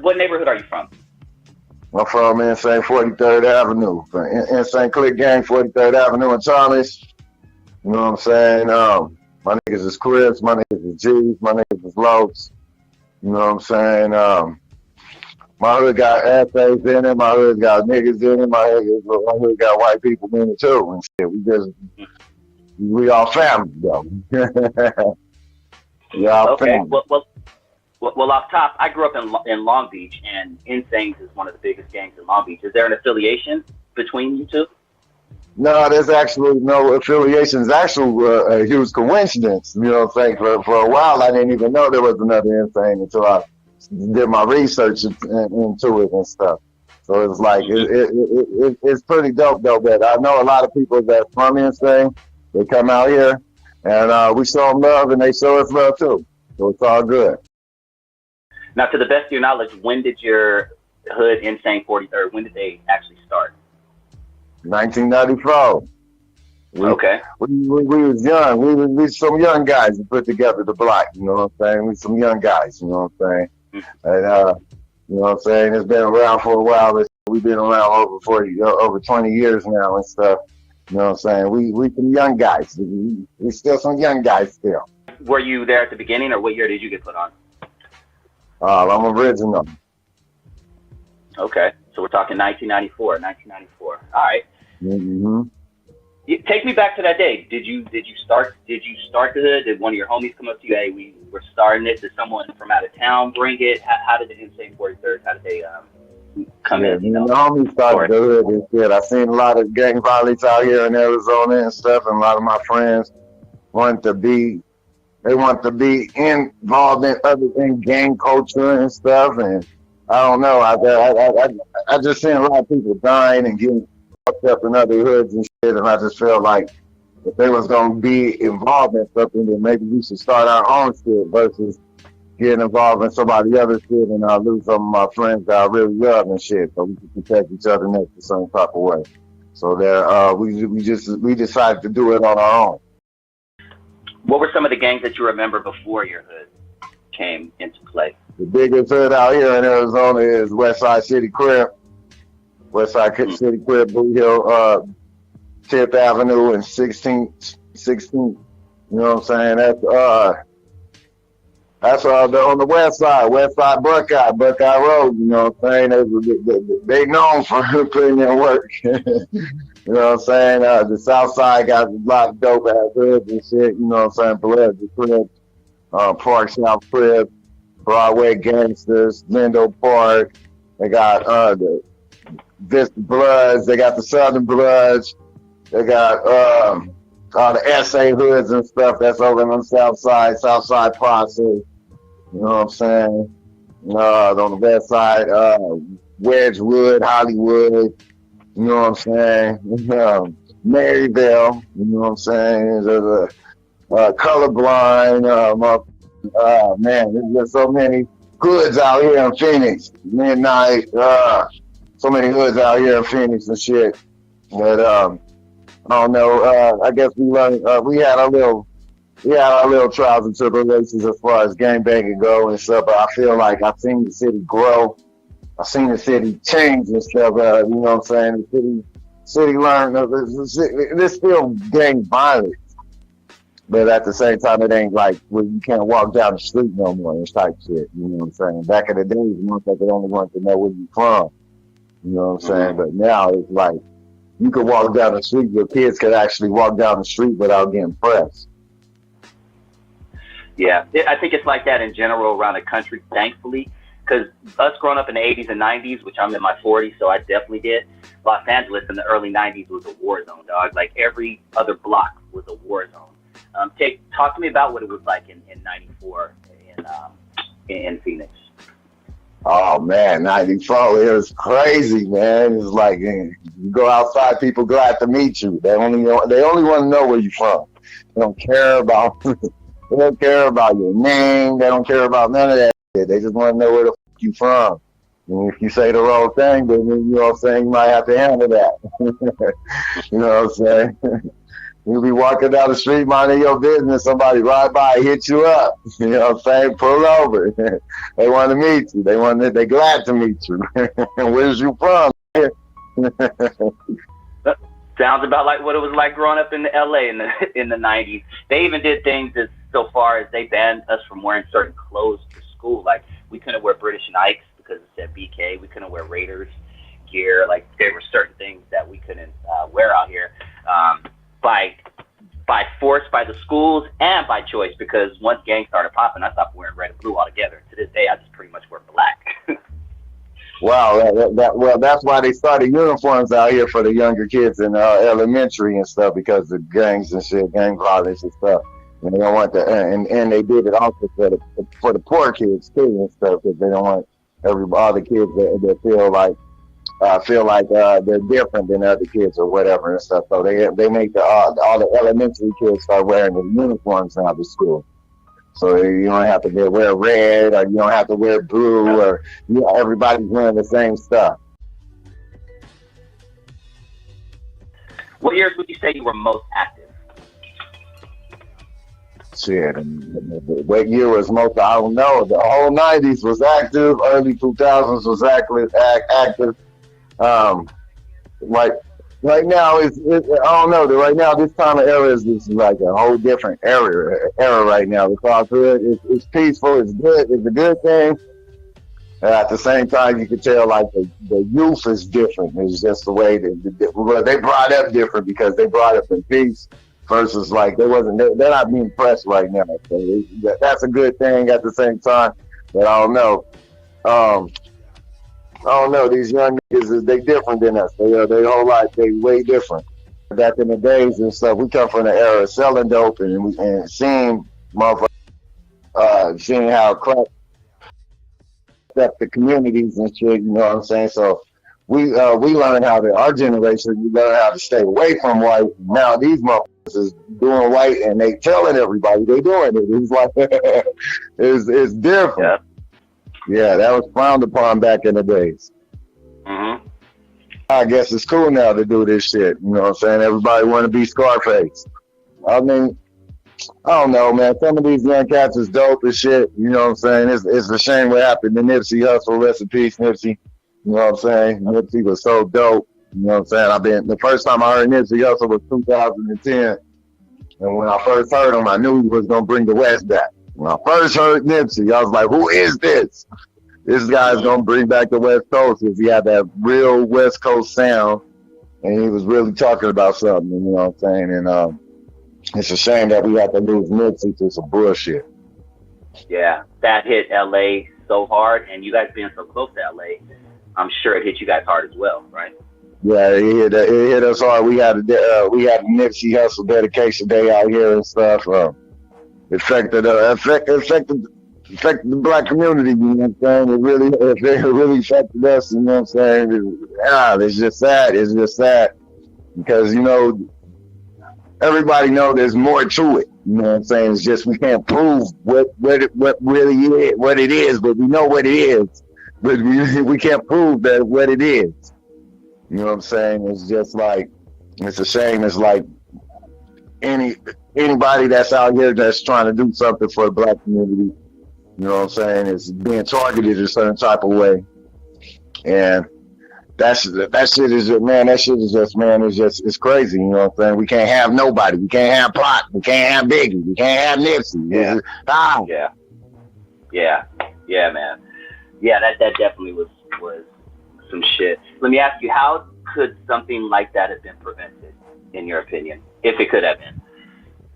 What neighborhood are you from? I'm from lNSANE 43rd Avenue. lNSANE Click Gang, 43rd Avenue in Thomas. You know what I'm saying? My niggas is Crips, my niggas is G's, my niggas is Locs. You know what I'm saying? My hood got assays in it, my hood got niggas in it, my hood got white people in it too. And shit, we all family though. We all Okay. family. Well, off top, I grew up in Long Beach, and lNSANE is one of the biggest gangs in Long Beach. Is there an affiliation between you two? No, there's actually no affiliation. It's actually a huge coincidence. You know what I'm saying? For a while, I didn't even know there was another lNSANE until I did my research into it and stuff. So it's like, it's pretty dope though, but I know a lot of people that's from lNSANE, they come out here, and we show them love, and they show us love too. So it's all good. Now, to the best of your knowledge, when did your hood, lNSANE 43rd, when did they actually start? 1994. Okay. We was young. We was some young guys who put together the block. You know what I'm saying? We some young guys. You know what I'm saying? And you know what I'm saying? It's been around for a while. But we've been around over 20 years now and stuff. You know what I'm saying? We some young guys. We still some young guys still. Were you there at the beginning, or what year did you get put on? I'm original. Okay, so we're talking 1994. All right. Mm-hmm. Take me back to that day. Did you start the hood? Did one of your homies come up to you? Hey, we're starting it. Did someone from out of town bring it? How did the lNSANE 43rd? How did they come in? You know? The homies started the hood and shit. I seen a lot of gang violence out here in Arizona and stuff, and a lot of my friends want to be involved in other than gang culture and stuff. And I don't know. I just seen a lot of people dying and getting fucked up in other hoods and shit. And I just felt like if they was gonna be involved in something, then maybe we should start our own shit versus getting involved in somebody else's shit, and I lose some of my friends that I really love and shit. So we can protect each other next the same type of way. So there, we decided to do it on our own. What were some of the gangs that you remember before your hood came into play? The biggest hood out here in Arizona is Westside City CRIP. Westside City CRIP, Blue Hill, 10th Avenue and 16th. You know what I'm saying? That's on the west side Buckeye Road. You know what I'm saying? They known for putting in work. You know what I'm saying? The south side got a lot of dope ass hoods and shit. You know what I'm saying? Pulaski Crib, Park South Crib, Broadway Gangsters, Lindo Park. They got the Vista Bloods. They got the Southern Bloods. They got all the SA hoods and stuff that's over on the south side Posse. You know what I'm saying? On the west side, Wedgewood, Hollywood. You know what I'm saying? Maryville. You know what I'm saying? There's a colorblind. Man, there's just so many hoods out here in Phoenix. Midnight. So many hoods out here in Phoenix and shit. But I don't know. I guess we learned. We had our little trials and tribulations as far as gangbanging go and stuff. But I feel like I've seen the city grow. I've seen the city change and stuff. You know what I'm saying? The city learned. There's still gang violence, but at the same time, it ain't like where you can't walk down the street no more. This type shit. You know what I'm saying? Back in the days, motherfuckers only wanted to know where you from. You know what I'm saying? But now it's like you could walk down the street. Your kids could actually walk down the street without getting pressed. Yeah, I think it's like that in general around the country, thankfully. Because us growing up in the 80s and 90s, which I'm in my 40s, so I definitely did, Los Angeles in the early 90s was a war zone, dog. Like every other block was a war zone. Talk to me about what it was like in 94 in Phoenix. Oh man, 94, it was crazy, man. It's like you go outside, people glad to meet you. They only want to know where you're from. They don't care about your name. They don't care about none of that. They just want to know where the fuck you from. And if you say the wrong thing, then you know what I'm saying, you might have to handle that. You know what I'm saying? You be walking down the street, minding your business. Somebody ride by, hit you up. You know what I'm saying? Pull over. They want to meet you. They glad to meet you. Where's you from? Sounds about like what it was like growing up in the LA in the 90s. They even did things as so far as they banned us from wearing certain clothes to school. Like we couldn't wear British Nikes because it said BK. We couldn't wear Raiders gear. Like there were certain things that we couldn't wear out here. By force, by the schools, and by choice, because once gangs started popping, I stopped wearing red and blue altogether. To this day, I just pretty much wear black. Wow, well, that's why they started uniforms out here for the younger kids in elementary and stuff, because of gangs and shit, gang violence and stuff. And they don't want that, and they did it also for the poor kids too and stuff, because they don't want all the kids that feel like they're different than other kids or whatever and stuff. So they make all the elementary kids start wearing the uniforms now to school. So you don't have to wear red, or you don't have to wear blue, or everybody's wearing the same stuff. What years would you say you were most active? Shit, what year was most? I don't know. The whole '90s was active. Early 2000s was active. Like right now, I don't know. Right now, this time of era is like a whole different era right now. It's all good. It's peaceful. It's good. It's a good thing. And at the same time, you can tell like the youth is different. It's just the way they brought up different, because they brought up in peace versus like they're not being pressed right now. So that's a good thing at the same time. But I don't know. I don't know, these young niggas, they different than us. They whole lot, they way different. Back in the days and stuff, we come from the era of selling dope and seeing motherfuckers, seeing how crack affect the communities and shit, you know what I'm saying? So we learned our generation, we learned how to stay away from white. Now these motherfuckers is doing white and they telling everybody they doing it. It's like, it's different. Yeah. Yeah, that was frowned upon back in the days. Mm-hmm. I guess it's cool now to do this shit. You know what I'm saying? Everybody want to be Scarface. I mean, I don't know, man. Some of these young cats is dope as shit. You know what I'm saying? It's a shame what happened to Nipsey Hussle. Rest in peace, Nipsey. You know what I'm saying? Nipsey was so dope. You know what I'm saying? The first time I heard Nipsey Hussle was 2010. And when I first heard him, I knew he was going to bring the West back. When I first heard Nipsey, I was like, who is this? This guy's going to bring back the West Coast, because he had that real West Coast sound, and he was really talking about something, you know what I'm saying? And it's a shame that we had to lose Nipsey to some bullshit. Yeah, that hit LA so hard, and you guys being so close to LA, I'm sure it hit you guys hard as well, right? Yeah, it hit us hard. We had a Nipsey Hussle dedication day out here and stuff. Affected the black community, you know what I'm saying? It really affected us, you know what I'm saying? It's just sad. It's just sad, because you know, everybody know there's more to it. You know what I'm saying? It's just we can't prove what it is, but we know what it is. But we can't prove that what it is. You know what I'm saying? It's just like, it's a shame. It's like anybody that's out here that's trying to do something for the black community, you know what I'm saying, is being targeted a certain type of way. And that shit is just, it's crazy, you know what I'm saying? We can't have nobody. We can't have Pac. We can't have Biggie. We can't have Nipsey. Yeah. Yeah, man. Yeah, that definitely was some shit. Let me ask you, how could something like that have been prevented, in your opinion, if it could have been?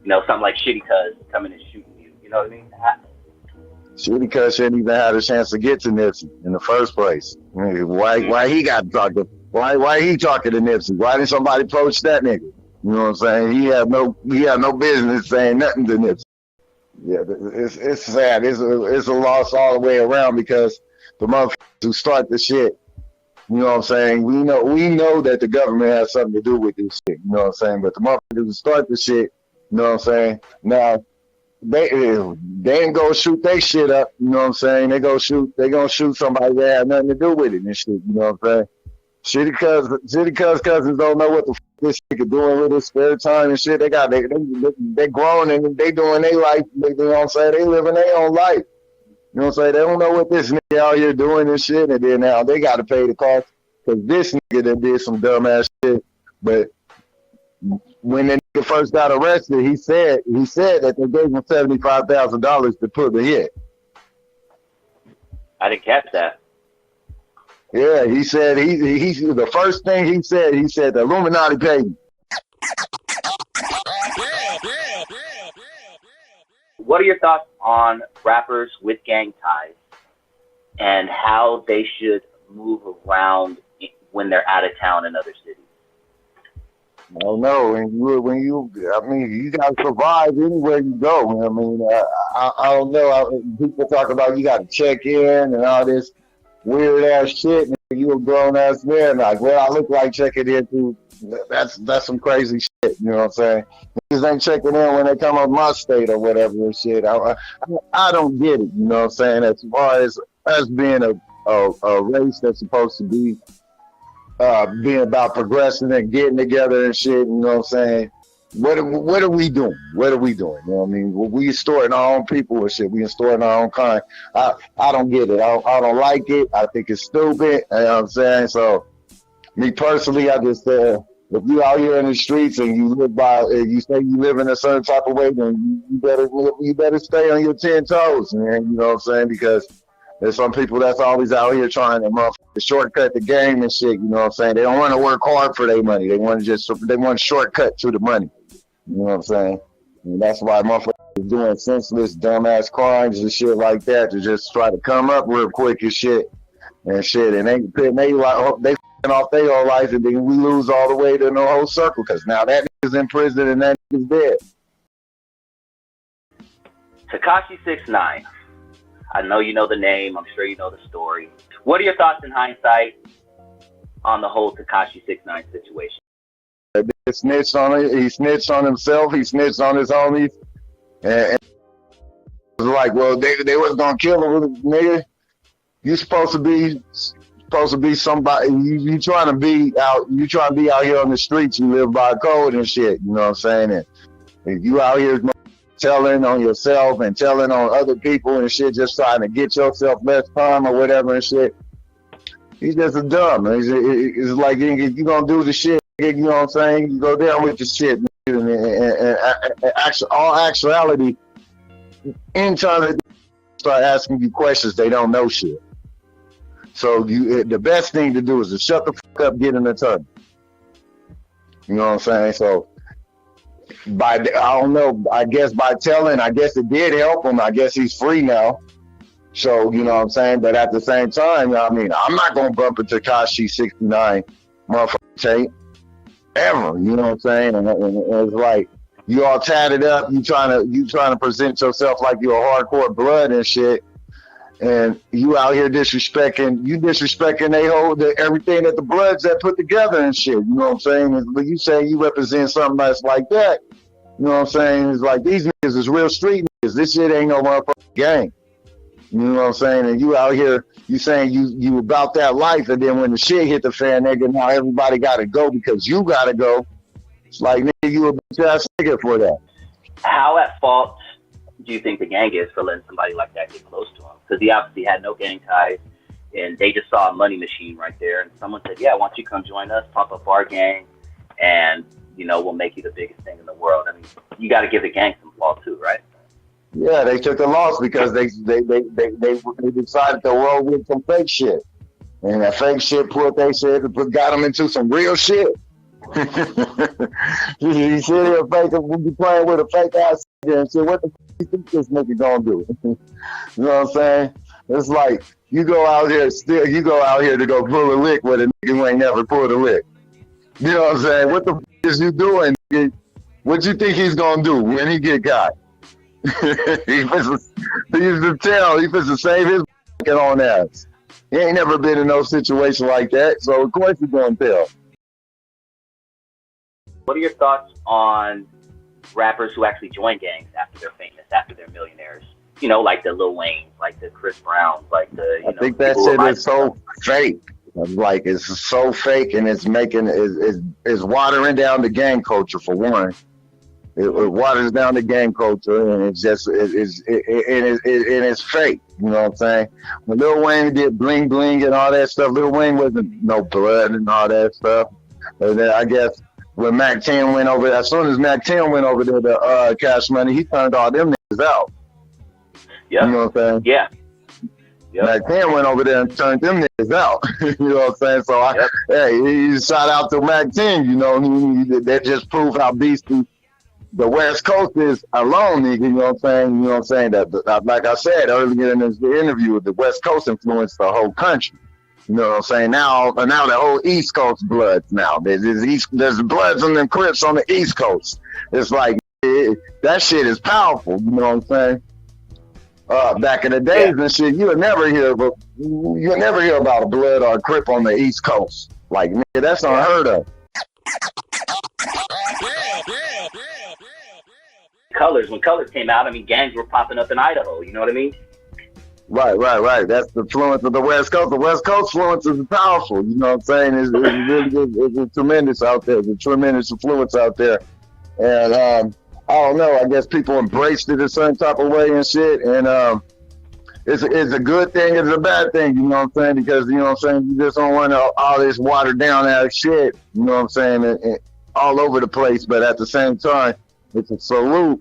You know, something like Shitty Cuz coming and shooting you. You know what I mean? Shitty Cuz shouldn't even had a chance to get to Nipsey in the first place. Why he got talking? Why he talking to Nipsey? Why didn't somebody approach that nigga? You know what I'm saying? He had no business saying nothing to Nipsey. Yeah, it's sad. It's a loss all the way around, because the motherfuckers who start the shit, you know what I'm saying? We know that the government has something to do with this shit. You know what I'm saying? But the motherfuckers who start the shit, you know what I'm saying? Now, they ain't go shoot their shit up, you know what I'm saying? They gonna shoot somebody that had nothing to do with it and shit, you know what I'm saying? Shitty cuz cousins don't know what the this nigga doing with his spare time and shit. They grown and they doing their life. You know what I'm saying? They living their own life. You know what I'm saying? They don't know what this nigga out here doing and shit. And then now they got to pay the cost because this nigga done did some dumbass shit. But when the nigga first got arrested, he said that they gave him $75,000 to put the hit. I didn't catch that. Yeah, he said he the first thing he said the Illuminati paid me. What are your thoughts on rappers with gang ties and how they should move around when they're out of town in other cities? I don't know. I mean, you gotta survive anywhere you go. I mean, I don't know. People talk about you gotta check in and all this weird ass shit. And you a grown ass man. Like, well, I look like checking in too. That's some crazy shit. You know what I'm saying? Niggas ain't checking in when they come up my state or whatever and shit. I don't get it. You know what I'm saying? As far as us being a race that's supposed to be being about progressing and getting together and shit, you know what I'm saying? What are we doing? What are we doing? You know what I mean? We extorting our own people and shit. We extorting our own kind. I don't get it. I don't like it. I think it's stupid. You know what I'm saying? So, me personally, I just if you out here in the streets and you live by, you say you live in a certain type of way, then you better stay on your 10 toes, man. You know what I'm saying? Because there's some people that's always out here trying to shortcut the game and shit. You know what I'm saying? They don't want to work hard for their money. They want to shortcut to the money. You know what I'm saying? And that's why motherfuckers is doing senseless, dumbass crimes and shit like that to just try to come up real quick and shit. And they off their whole life, and then we lose all the way to the whole circle because now that nigga's in prison and that nigga's dead. Tekashi 6ix9ine. I know you know the name. I'm sure you know the story. What are your thoughts in hindsight on the whole Tekashi 6ix9ine situation? He snitched on it. He snitched on himself. He snitched on his homies. And it was like, well, they was gonna kill him, nigga. You supposed to be somebody. You trying to be out here on the streets. You live by code and shit. You know what I'm saying? And if you out here telling on yourself and telling on other people and shit, just trying to get yourself less time or whatever and shit, he's just a dumb. It's like if you gonna do the shit, you know what I'm saying? You go down with the shit. And all actuality, anytime they start asking you questions, they don't know shit. So the best thing to do is to shut the fuck up, get an attorney. You know what I'm saying? So I don't know, I guess by telling, I guess it did help him. I guess he's free now. So, you know what I'm saying? But at the same time, I mean, I'm not going to bump into Tekashi 6ix9ine motherfucking tape ever. You know what I'm saying? And it's like, you all tatted up, you trying to present yourself like you're a hardcore blood and shit. And you out here disrespecting everything that the Bloods that put together and shit. You know what I'm saying? But you say you represent something that's like that. You know what I'm saying? It's like these niggas is real street niggas. This shit ain't no motherfucking gang. You know what I'm saying? And you out here, you saying you about that life, and then when the shit hit the fan, nigga, now everybody gotta go because you gotta go. It's like, nigga, you a bitch ass nigga for that. How at fault do you think the gang is for letting somebody like that get close to him? Because he obviously had no gang ties, and they just saw a money machine right there. And someone said, yeah, why don't you come join us, pop up our gang, and, you know, we'll make you the biggest thing in the world. I mean, you got to give the gang some fault too, right? Yeah, they took the loss because they decided to roll with some fake shit. And that fake shit got them into some real shit. You sit here playing with a fake ass and say, what the f you think this nigga gonna do? You know what I'm saying? It's like you go out here to go pull a lick with a nigga who ain't never pulled a lick. You know what I'm saying? What the f is you doing? What you think he's gonna do when he get caught? He supposed to save his own ass. He ain't never been in no situation like that, so of course he's gonna tell. What are your thoughts on rappers who actually join gangs after they're famous, after they're millionaires? You know, like the Lil Waynes, like the Chris Browns, like the, I think that shit is so fake. Like it's so fake, and it's making it's watering down the gang culture for one. It waters down the gang culture, and it's just it's fake. You know what I'm saying? When Lil Wayne did Bling Bling and all that stuff, Lil Wayne wasn't no blood and all that stuff. And then I guess when Mac 10 went over, as soon as Mac 10 went over there to Cash Money, he turned all them niggas out. Yeah. You know what I'm saying? Yeah. Yep. Mac 10 went over there and turned them niggas out. You know what I'm saying? So hey, shout out to Mac 10. You know, that just proved how beastly the West Coast is alone, nigga. You know what I'm saying? You know what I'm saying? That like I said earlier in this interview, the West Coast influenced the whole country. You know what I'm saying? Now the whole East Coast bloods now. There's bloods and them Crips on the East Coast. It's like that shit is powerful. You know what I'm saying? Back in the days and shit, you would never hear about a blood or a Crip on the East Coast. Like, nigga, that's unheard of. Colors. When Colors came out, I mean, gangs were popping up in Idaho. You know what I mean? Right. That's the influence of the West Coast. The West Coast influence is powerful. You know what I'm saying? It's really good. It's tremendous out there. There's a tremendous influence out there. And I don't know. I guess people embraced it a certain type of way and shit. And it's a good thing. It's a bad thing. You know what I'm saying? Because, you know what I'm saying, you just don't want all this watered down ass shit. You know what I'm saying? And all over the place. But at the same time, it's a salute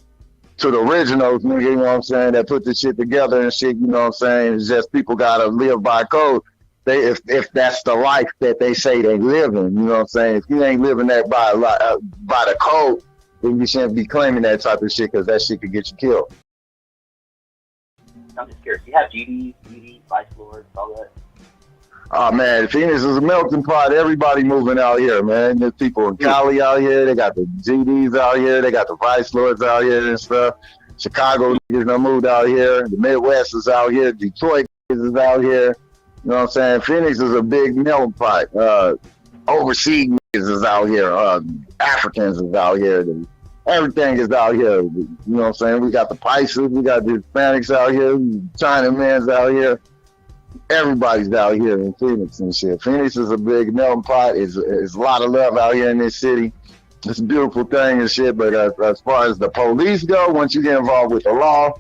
to the originals, nigga, you know what I'm saying, that put this shit together and shit, you know what I'm saying? It's just people gotta live by code. If that's the life that they say they live in, you know what I'm saying? If you ain't living that by the code, then you shouldn't be claiming that type of shit, because that shit could get you killed. I'm just curious. You have GD, Vice Lords, all that? Oh man, Phoenix is a melting pot. Everybody moving out here, man. There's people in Cali out here. They got the GDs out here. They got the Vice Lords out here and stuff. Chicago niggas done moved out here. The Midwest is out here. Detroit is out here. You know what I'm saying? Phoenix is a big melting pot. Overseas niggas is out here. Africans is out here. Everything is out here. You know what I'm saying? We got the Pisces. We got the Hispanics out here. Chinaman's out here. Everybody's out here in Phoenix and shit. Phoenix is a big melting pot. It's a lot of love out here in this city. It's a beautiful thing and shit. But as far as the police go, once you get involved with the law,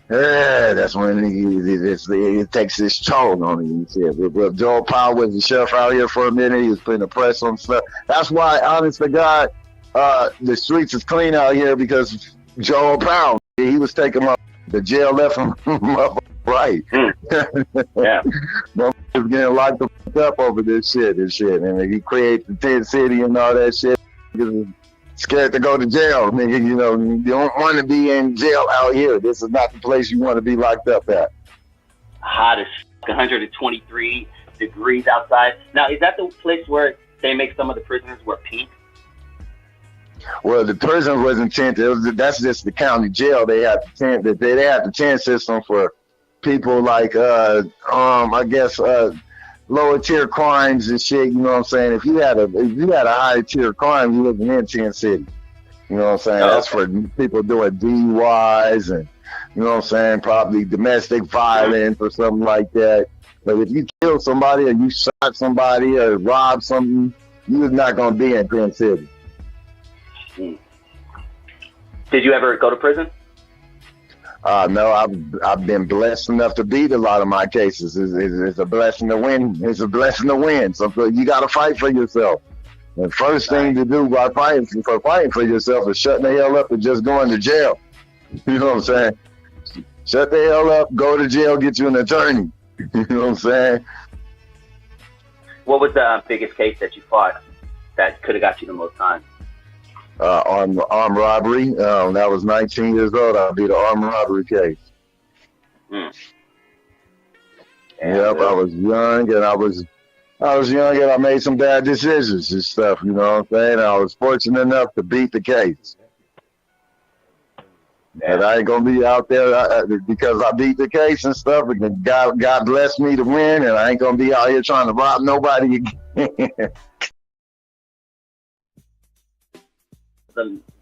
that's when it takes its toll on you and shit. But Joel Powell was the sheriff out here for a minute. He was putting the press on stuff. That's why, honest to God, the streets is clean out here, because Joel Powell, he was taking the jail left him up. Right. Yeah. Motherfuckers getting locked up over this shit and shit. And he creates the tent city and all that shit. Scared to go to jail, nigga. You know, you don't want to be in jail out here. This is not the place you want to be locked up at. Hot as 123 degrees outside. Now, is that the place where they make some of the prisoners wear pink? Well, the prison wasn't tinted. That's just the county jail. They have the tent. They have the tent system for people like I guess lower tier crimes and shit. You know what I'm saying? If you had a high tier crime, you live in Tent City. You know what I'm saying? That's for people doing DUIs and, you know what I'm saying, probably domestic violence or something like that. But if you kill somebody or you shot somebody or robbed something, you're not gonna be in Tent City. Did you ever go to prison? No, I've been blessed enough to beat a lot of my cases. It's a blessing to win. It's a blessing to win. So you got to fight for yourself. The first thing to do by fighting for yourself is shutting the hell up and just going to jail. You know what I'm saying? Shut the hell up, go to jail, get you an attorney. You know what I'm saying? What was the biggest case that you fought that could have got you the most time? Armed robbery. I was 19 years old. I beat an armed robbery case. Yep, I was young and I made some bad decisions and stuff. You know what I'm saying? I was fortunate enough to beat the case. And I ain't gonna be out there because I beat the case and stuff. And God blessed me to win, and I ain't gonna be out here trying to rob nobody again.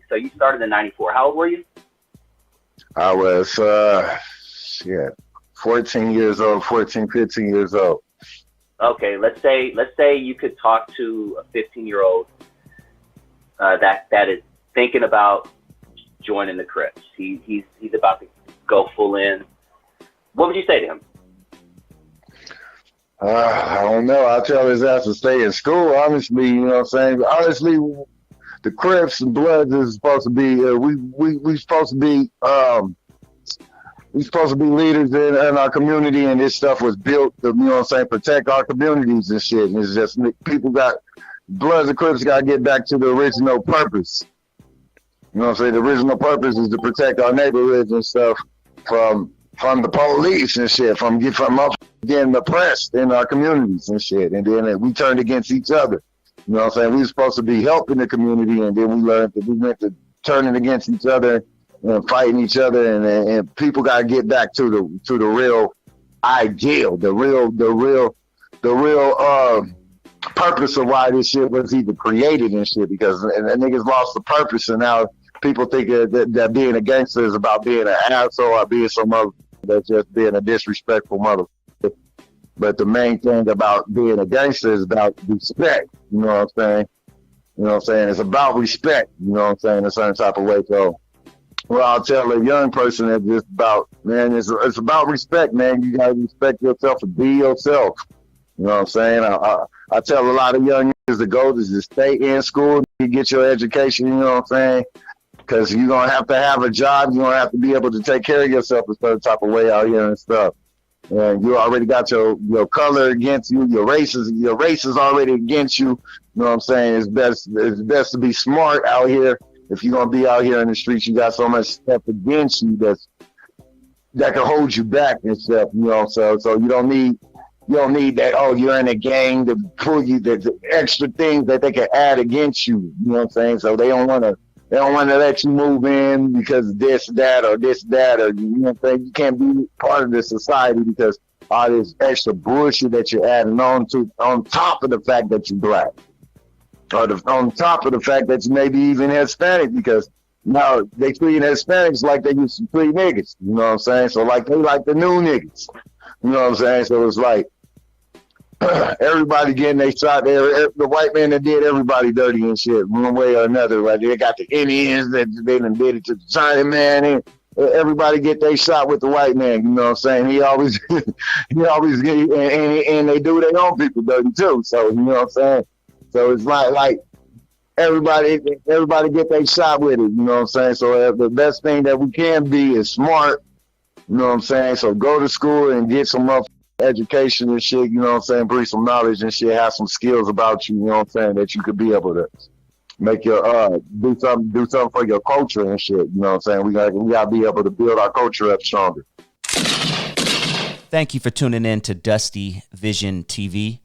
So you started in '94. How old were you? I was 14 years old, 15 years old. Okay, let's say you could talk to a 15-year-old that is thinking about joining the Crips. He's about to go full in. What would you say to him? I don't know. I tell his ass to stay in school. Honestly, you know what I'm saying. Honestly, the Crips and Bloods is supposed to be. We supposed to be. We supposed to be leaders in our community, and this stuff was built to, you know what I'm saying, protect our communities and shit. And it's just people got Bloods and Crips got to get back to the original purpose. You know what I'm saying? The original purpose is to protect our neighborhoods and stuff from the police and shit, from us getting oppressed in our communities and shit. And then we turned against each other. You know what I'm saying? We were supposed to be helping the community, and then we learned that we went to turning against each other and fighting each other. And people got to get back to the real ideal, the real purpose of why this shit was even created and shit. Because and niggas lost the purpose, and now people think that being a gangster is about being an asshole or being some other that's just being a disrespectful motherfucker. But the main thing about being a gangster is about respect. You know what I'm saying? You know what I'm saying? It's about respect. You know what I'm saying? In a certain type of way. So, well, I'll tell a young person that it's about, man, it's about respect, man. You gotta respect yourself and be yourself. You know what I'm saying? I tell a lot of young niggas to go to just stay in school, you get your education. You know what I'm saying? Because you're going to have a job. You're going to have to be able to take care of yourself a certain type of way out here and stuff. And you already got your color against you. Your race is already against you. You know what I'm saying? It's best to be smart out here. If you're going to be out here in the streets, you got so much stuff against you that can hold you back and stuff. You know, so you don't need that, oh, you're in a gang to pull you the extra things that they can add against you. You know what I'm saying? So they don't want to let you move in because this, that, or you know what I'm saying? You can't be part of this society because all this extra bullshit that you're adding on top of the fact that you're black. Or on top of the fact that you maybe even Hispanic, because now they treat Hispanics like they used to treat niggas. You know what I'm saying? So like they like the new niggas. You know what I'm saying? So it's like everybody getting they shot there. The white man that did everybody dirty and shit, one way or another. Right? They got the Indians that they done did it to the China man. And everybody get they shot with the white man. You know what I'm saying? He always get, and they do their own people dirty too. So you know what I'm saying? So it's like everybody get they shot with it. You know what I'm saying? So the best thing that we can be is smart. You know what I'm saying? So go to school and get some education and shit, you know what I'm saying? Bring some knowledge and shit, have some skills about you, you know what I'm saying, that you could be able to make your do something for your culture and shit, you know what I'm saying? We gotta be able to build our culture up stronger. Thank you for tuning in to Dusty Vision TV.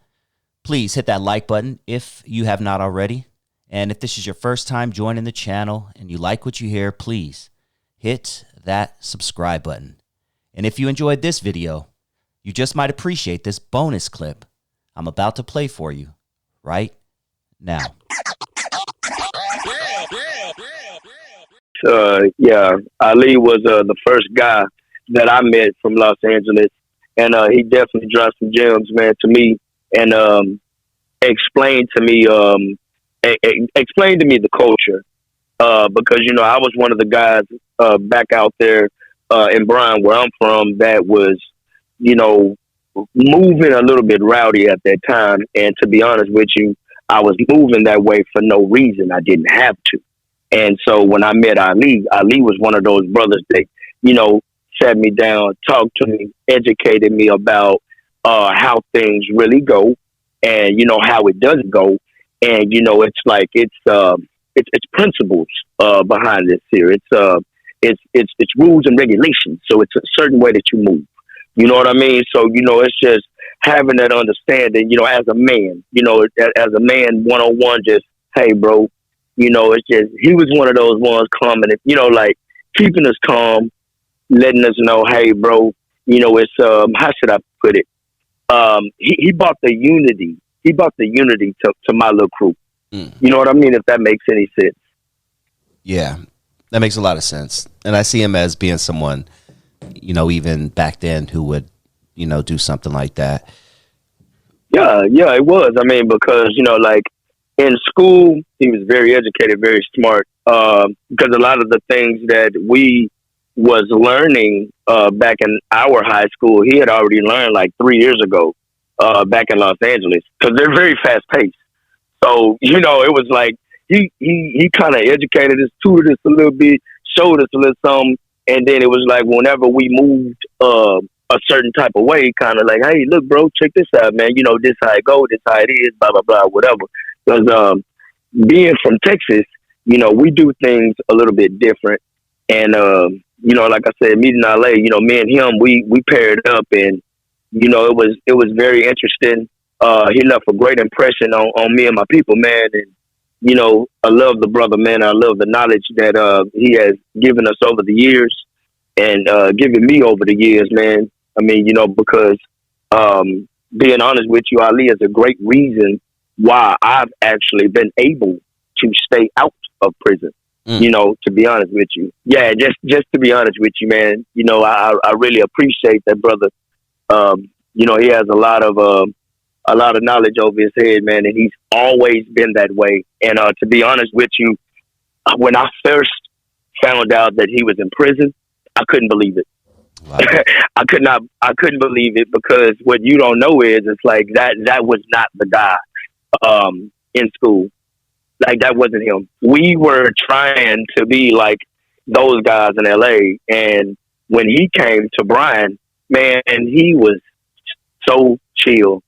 Please hit that like button if you have not already. And if this is your first time joining the channel and you like what you hear, please hit that subscribe button. And if you enjoyed this video, you just might appreciate this bonus clip I'm about to play for you right now. Yeah, Ali was the first guy that I met from Los Angeles, and he definitely dropped some gems, man, to me, and explained to me the culture, because you know I was one of the guys back out there in Bryan, where I'm from, that was, you know, moving a little bit rowdy at that time. And to be honest with you, I was moving that way for no reason. I didn't have to. And so when I met Ali was one of those brothers that, you know, sat me down, talked to me, educated me about how things really go, and, you know, how it does go. And, you know, it's like, it's principles behind this here. It's rules and regulations. So it's a certain way that you move. You know what I mean? So, you know, it's just having that understanding, you know, as a man, you know, as a man, one-on-one, just, hey, bro, you know, it's just, he was one of those ones coming, you know, like keeping us calm, letting us know, hey, bro, you know, it's, how should I put it? He brought the unity. He brought the unity to my little crew. You know what I mean? If that makes any sense. Yeah, that makes a lot of sense. And I see him as being someone, you know, even back then who would, you know, do something like that. Yeah, it was. I mean, because like in school, he was very educated, very smart. Because a lot of the things that we was learning back in our high school, he had already learned like 3 years ago back in Los Angeles. Because they're very fast paced. So it was like he kind of educated us, tutored us a little bit, showed us a little something, and then it was like whenever we moved a certain type of way, kind of like, hey, look, bro, check this out, man. This how it go, this how it is, blah blah blah, whatever. Because being from Texas, we do things a little bit different, and like I said, meeting LA, me and him, we paired up, and it was very interesting. He left a great impression on me and my people, man, and I love the brother, man. I love the knowledge that he has given us over the years and given me over the years, man. I mean, because being honest with you, Ali is a great reason why I've actually been able to stay out of prison. To be honest with you. Yeah, just to be honest with you, man, I really appreciate that brother. He has a lot of knowledge over his head, man, and he's always been that way. And to be honest with you, when I first found out that he was in prison, I couldn't believe it. Wow. I couldn't believe it, because what you don't know is it's like that was not the guy in school. Like, that wasn't him. We were trying to be like those guys in LA, and when he came to Bryan, man, he was so chill.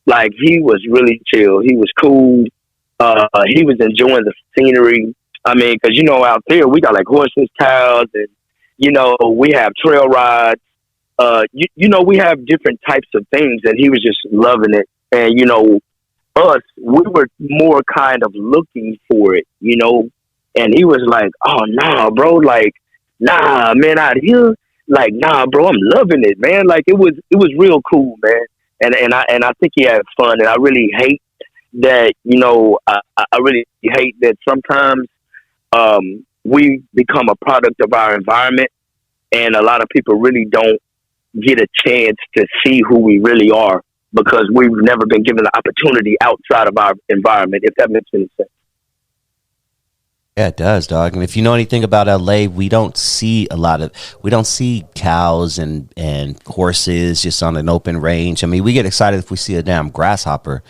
Like, he was really chill. He was cool. He was enjoying the scenery. I mean, because out there we got like horses, cows, and we have trail rides. We have different types of things, and he was just loving it. And us, we were more kind of looking for it, and he was like, oh, nah, bro, like, nah, man, out here, like, nah, bro, I'm loving it, man. Like, it was real cool, man. And I think he had fun, and I really hate that, I really hate that sometimes we become a product of our environment, and a lot of people really don't get a chance to see who we really are, because we've never been given the opportunity outside of our environment, if that makes any sense. Yeah, it does, dog. And if you know anything about LA, we don't see cows and horses just on an open range. I mean, we get excited if we see a damn grasshopper.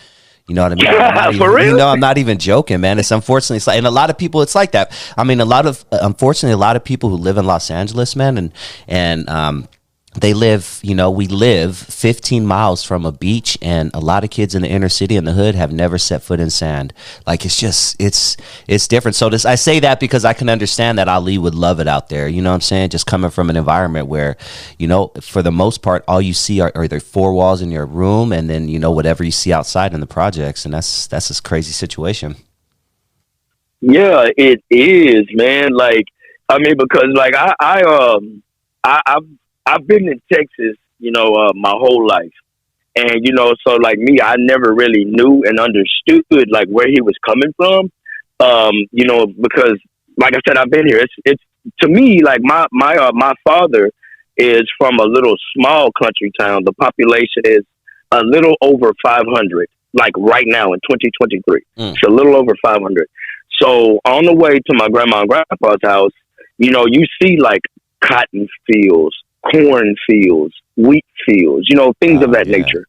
You know what I mean? For real? I'm not even joking, man. It's unfortunately, and a lot of people, it's like that. I mean, unfortunately, a lot of people who live in Los Angeles, man, and they live, we live 15 miles from a beach, and a lot of kids in the inner city in the hood have never set foot in sand. Like, it's different. So I say that because I can understand that Ali would love it out there. You know what I'm saying? Just coming from an environment where, for the most part, all you see are either four walls in your room, and then, whatever you see outside in the projects. And that's this crazy situation. Yeah, it is, man. Like, I mean, because like I've been in Texas, my whole life. And, so like me, I never really knew and understood like where he was coming from. Because like I said, I've been here. It's to me, like my father is from a little small country town. The population is a little over 500, like right now in 2023. It's a little over 500. So on the way to my grandma and grandpa's house, you see like cotton fields, corn fields, wheat fields, things of that nature.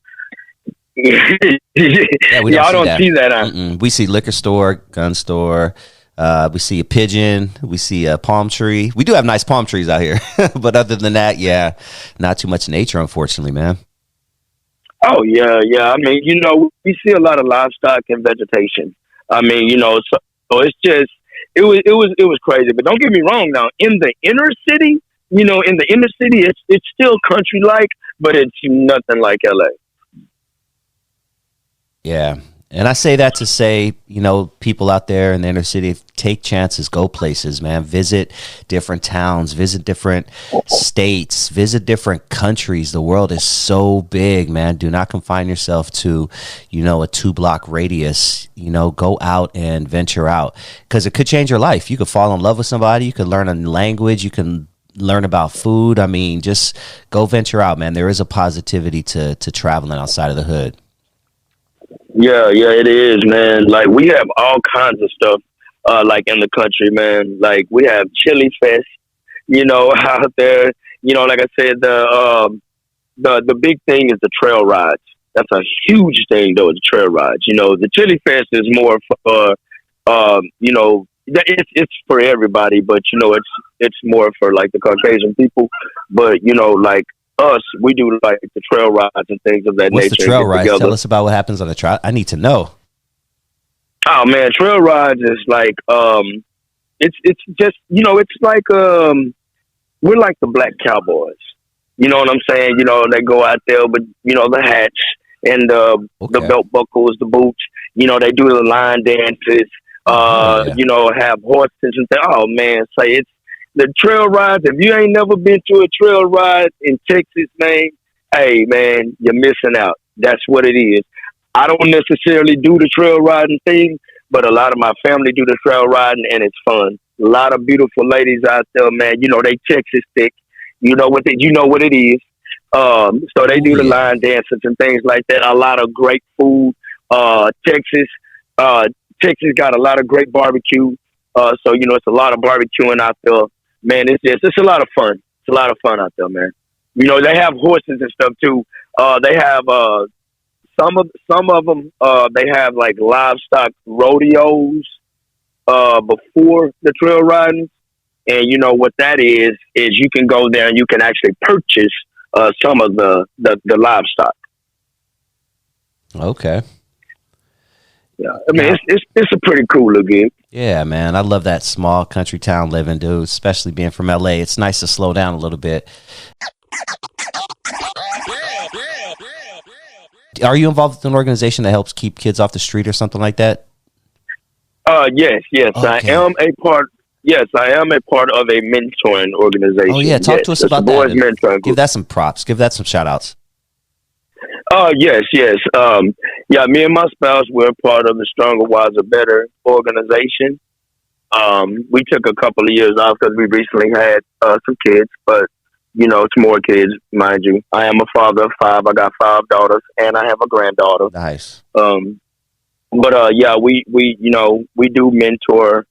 Yeah, we Y'all don't see that. We see liquor store, gun store. We see a pigeon. We see a palm tree. We do have nice palm trees out here. But other than that, yeah, not too much nature, unfortunately, man. Oh, yeah. I mean, we see a lot of livestock and vegetation. I mean, so it's just, it was crazy. But don't get me wrong now, in the inner city, it's still country-like, but it's nothing like LA. Yeah. And I say that to say, people out there in the inner city, take chances, go places, man. Visit different towns, visit different states, visit different countries. The world is so big, man. Do not confine yourself to, a 2-block radius. Go out and venture out, because it could change your life. You could fall in love with somebody. You could learn a language. You can learn about food. I mean, just go venture out, man. There is a positivity to traveling outside of the hood. Yeah, yeah, it is, man. Like we have all kinds of stuff, like in the country, man. Like we have Chili Fest, out there. Like I said, the big thing is the trail rides. That's a huge thing, though. The trail rides. The Chili Fest is more for, it's for everybody, but it's more for like the Caucasian people. But like us, we do like the trail rides and things of that What's nature. the trail rides? Together. Tell us about what happens on the trail. I need to know. Oh man, trail rides is like it's just it's like we're like the black cowboys. You know what I'm saying? They go out there with the hats and the belt buckles, the boots. They do the line dances. Have horses and things. Oh man, say it's the trail rides. If you ain't never been to a trail ride in Texas, man, hey man, you're missing out. That's what it is. I don't necessarily do the trail riding thing, but a lot of my family do the trail riding, and it's fun. A lot of beautiful ladies out there, man. They Texas thick. You know what it is. So they do the line dances and things like that. A lot of great food. Texas got a lot of great barbecue. So it's a lot of barbecuing out there. Man, it's a lot of fun. It's a lot of fun out there, man. They have horses and stuff too. They have some of them. They have like livestock rodeos before the trail riding. And what that is you can go there and you can actually purchase some of the livestock. Okay. Yeah, I mean it's a pretty cool little gig. Yeah, man, I love that small country town living, dude. Especially being from LA, it's nice to slow down a little bit. Are you involved with an organization that helps keep kids off the street or something like that? Yes, okay. I am a part. Yes, I am a part of a mentoring organization. Oh yeah, talk to us about that. Give that some props. Give that some shout outs. Yes. Me and my spouse, we're part of the Stronger, Wiser, Better organization. We took a couple of years off because we recently had some kids, but it's more kids, mind you. I am a father of 5. I got 5 daughters, and I have a granddaughter. Nice. We do mentor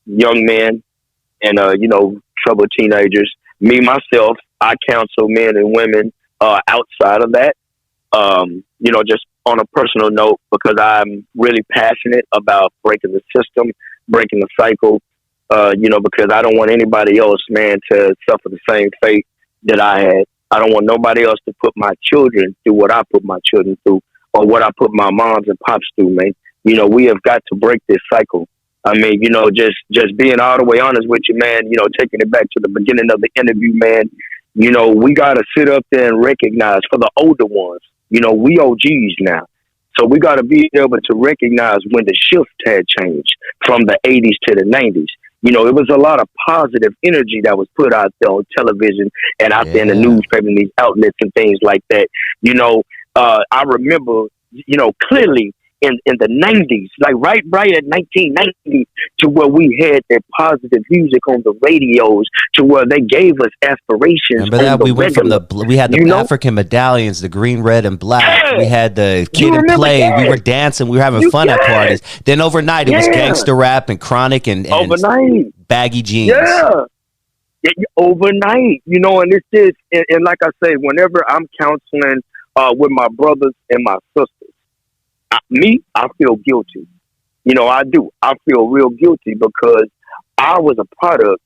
young men and troubled teenagers. Me myself, I counsel men and women outside of that. Just on a personal note, because I'm really passionate about breaking the system, breaking the cycle. Because I don't want anybody else, man, to suffer the same fate that I had. I don't want nobody else to put my children through what I put my children through, or what I put my moms and pops through, man. We have got to break this cycle. I mean, just being all the way honest with you, man, taking it back to the beginning of the interview, man, we got to sit up there and recognize for the older ones, we OGs now. So we got to be able to recognize when the shift had changed from the 80s to the 90s. It was a lot of positive energy that was put out there on television and out there in the newspaper and these outlets and things like that. I remember, clearly in the 90s, like right at 1990, to where we had that positive music on the radios, to where they gave us aspirations. Remember that? We went from we had the African medallions, the green, red, and black. Yeah. We had the Kid and Play. That? We were dancing. We were having fun at parties. Then overnight, it was gangster rap and Chronic and baggy jeans. Yeah. Overnight, and it's just, and like I say, whenever I'm counseling with my brothers and my sisters, I feel guilty. I do. I feel real guilty because I was a part of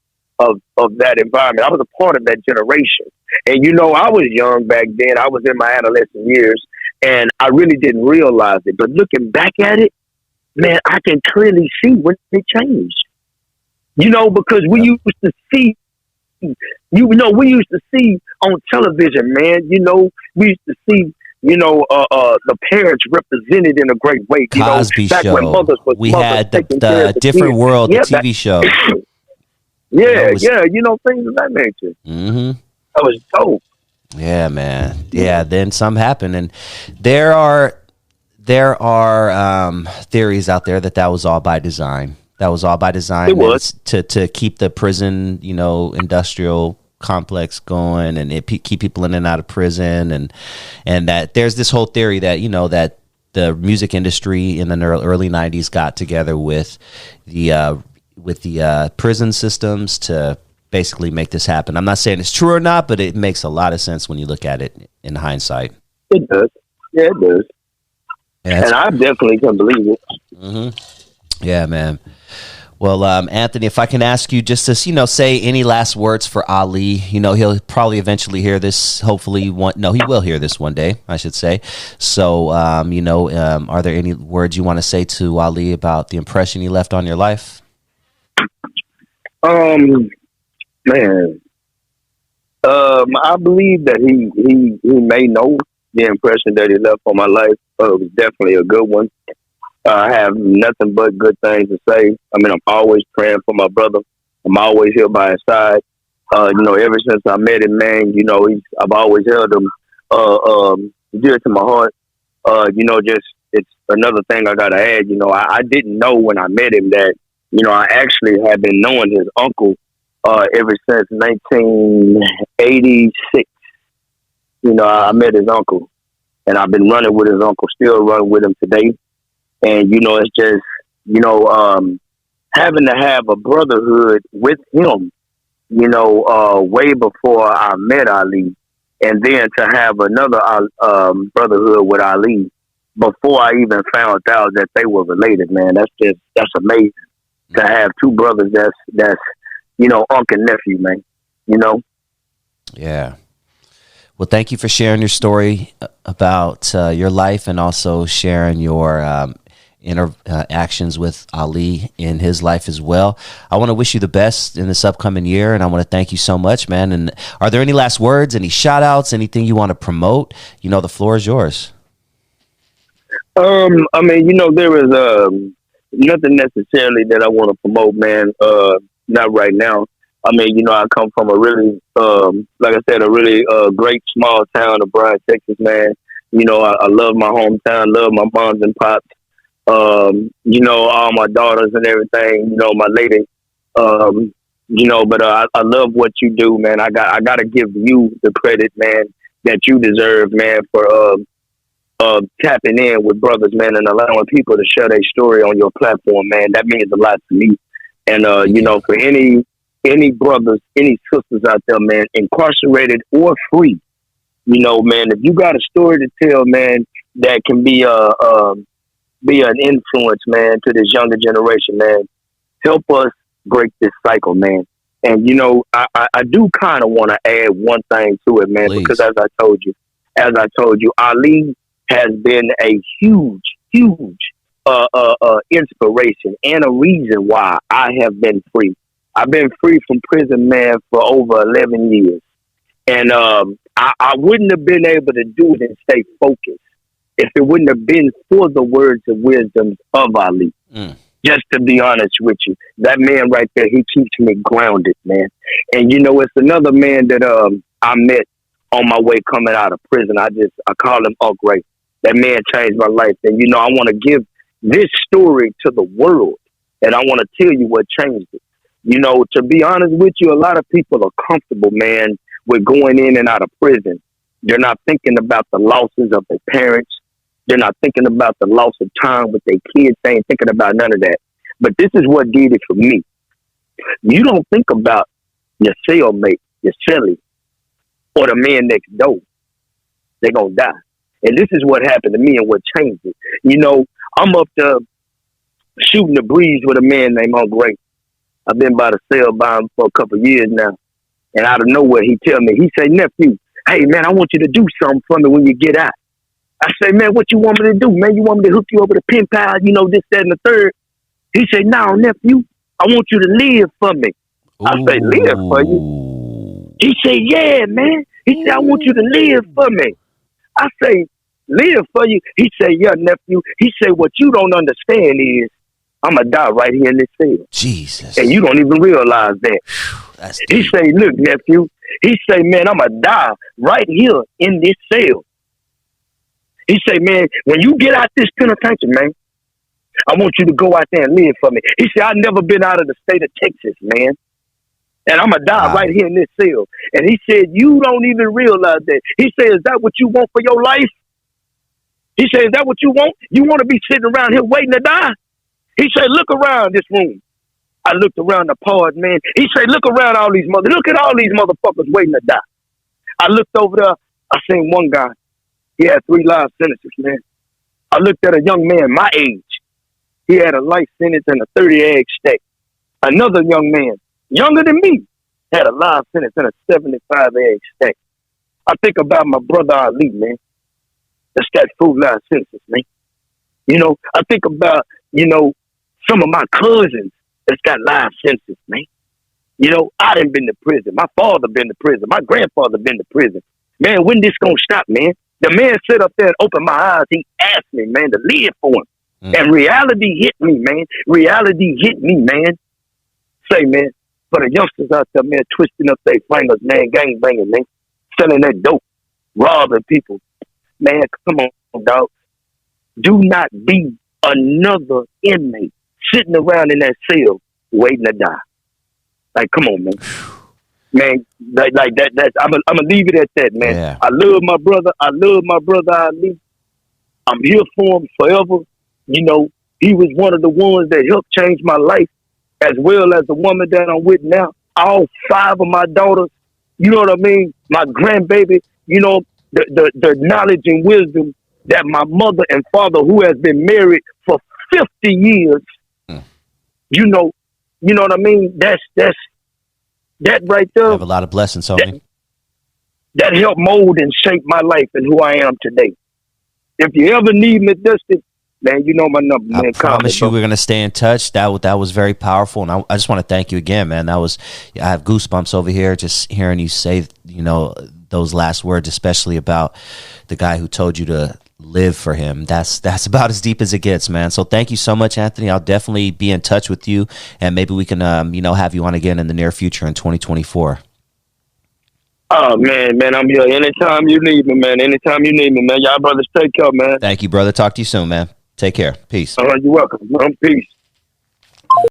that environment. I was a part of that generation. And, I was young back then. I was in my adolescent years, and I really didn't realize it. But looking back at it, man, I can clearly see when it changed. Because we used to see, we used to see on television, man, we used to see the parents represented in a great way. Cosby Show. We had the Different World, the TV show. Things of that nature. Mm-hmm. That was dope. Yeah, man. Yeah, then something happened, and there are theories out there that was all by design. That was all by design. It was to keep the prison, industrial complex going, and keep people in and out of prison, and that there's this whole theory that that the music industry in the early 90s got together with the prison systems to basically make this happen. I'm not saying it's true or not, but it makes a lot of sense when you look at it in hindsight. It does. Yeah, it does. Yeah, and I definitely can believe it. Mm-hmm. Yeah, man. Well, Anthony, if I can ask you just to, say any last words for Ali. He'll probably eventually hear this. Hopefully, he will hear this one day, I should say. So, are there any words you want to say to Ali about the impression he left on your life? Man, I believe that he may know the impression that he left on my life. It was definitely a good one. I have nothing but good things to say. I mean, I'm always praying for my brother. I'm always here by his side. Ever since I met him, man, I've always held him dear to my heart. It's another thing I gotta add. I didn't know when I met him that, I actually have been knowing his uncle ever since 1986. I met his uncle, and I've been running with his uncle, still running with him today. And, it's just, having to have a brotherhood with him, way before I met Ali, and then to have another brotherhood with Ali before I even found out that they were related, man. That's amazing to have two brothers that's uncle and nephew, man, Yeah. Well, thank you for sharing your story about your life and also sharing your interactions with Ali in his life as well. I want to wish you the best in this upcoming year, and I want to thank you so much, man. And are there any last words, any shout outs, anything you want to promote? The floor is yours. There is nothing necessarily that I want to promote, man. Not right now. I come from a really, like I said, a really great small town of Bryan, Texas, man. I love my hometown, love my moms and pops. All my daughters and everything, my lady, but I love what you do, man. I got to give you the credit, man, that you deserve, man, for tapping in with brothers, man, and allowing people to share their story on your platform, man. That means a lot to me. And, for any brothers, any sisters out there, man, incarcerated or free, man, if you got a story to tell, man, that can be an influence, man, to this younger generation, man. Help us break this cycle, man. And, I do kind of want to add one thing to it, man, Please. Because as I told you, Ali has been a huge inspiration and a reason why I have been free. I've been free from prison, man, for over 11 years. And I wouldn't have been able to do it and stay focused if it wouldn't have been for the words of wisdom of Ali. Just to be honest with you, that man right there, he keeps me grounded, man. And it's another man that I met on my way coming out of prison. I call him Uncle Ray. That man changed my life. And I want to give this story to the world, and I want to tell you what changed it. To be honest with you, a lot of people are comfortable, man, with going in and out of prison. They're not thinking about the losses of their parents. They're not thinking about the loss of time with their kids. They ain't thinking about none of that. But this is what did it for me. You don't think about your cellmate, your cellie, or the man next door. They're going to die. And this is what happened to me and what changed it. I'm up there shooting the breeze with a man named Uncle Ray. I've been by the cell by him for a couple of years now. And out of nowhere, he tell me, he say, nephew, hey, man, I want you to do something for me when you get out. I say, man, what you want me to do, man? You want me to hook you over the pen pal, this, that, and the third? He say, no, nephew, I want you to live for me. Ooh. I say, live for you? He say, yeah, man. He say, I want you to live for me. I say, live for you? He say, yeah, nephew. He say, what you don't understand is I'm going to die right here in this cell. Jesus. And you don't even realize that. He say, look, nephew. He say, man, I'm going to die right here in this cell. He say, man, when you get out this penitentiary, man, I want you to go out there and live for me. He said, I've never been out of the state of Texas, man. And I'm going to die right here in this cell. And he said, you don't even realize that. He said, is that what you want for your life? He said, is that what you want? You want to be sitting around here waiting to die? He said, look around this room. I looked around the pod, man. He said, look around look at all these motherfuckers waiting to die. I looked over there. I seen one guy. He had 3 life sentences, man. I looked at a young man my age. He had a life sentence and a 30 egg stack. Another young man, younger than me, had a life sentence and a 75 egg stack. I think about my brother Ali, man. That's got 4 life sentences, man. You know, I think about, you know, some of my cousins that's got life sentences, man. You know, I done been to prison. My father been to prison. My grandfather been to prison. Man, when this gonna stop, man? The man sit up there and opened my eyes. He asked me, man, to live for him. And reality hit me, man. Reality hit me, man. Say, man, for the youngsters out there, man, twisting up their fingers, man, gang banging, man, selling that dope, robbing people. Man, come on, dog. Do not be another inmate sitting around in that cell waiting to die. Like, come on, man. Man, like that. I'm gonna leave it at that, man. Yeah. I love my brother. I love my brother Ali. I'm here for him forever. You know, he was one of the ones that helped change my life, as well as the woman that I'm with now. All 5 of my daughters, you know what I mean? My grandbaby, you know, the knowledge and wisdom that my mother and father, who has been married for 50 years, you know what I mean? That's that right there. I have a lot of blessings, homie. That helped mold and shape my life and who I am today. If you ever need me, Dusty, man, you know my number, man. I promise you we're going to stay in touch. That was very powerful. And I just want to thank you again, man. I have goosebumps over here just hearing you say, you know, those last words, especially about the guy who told you to live for him. That's about as deep as it gets, man. So thank you so much, Anthony. I'll definitely be in touch with you, and maybe we can, you know, have you on again in the near future in 2024. Oh, man, I'm here anytime you need me, man. Anytime you need me, man. Y'all brothers take care, man. Thank you, brother. Talk to you soon, man. Take care. Peace. You're welcome. Peace.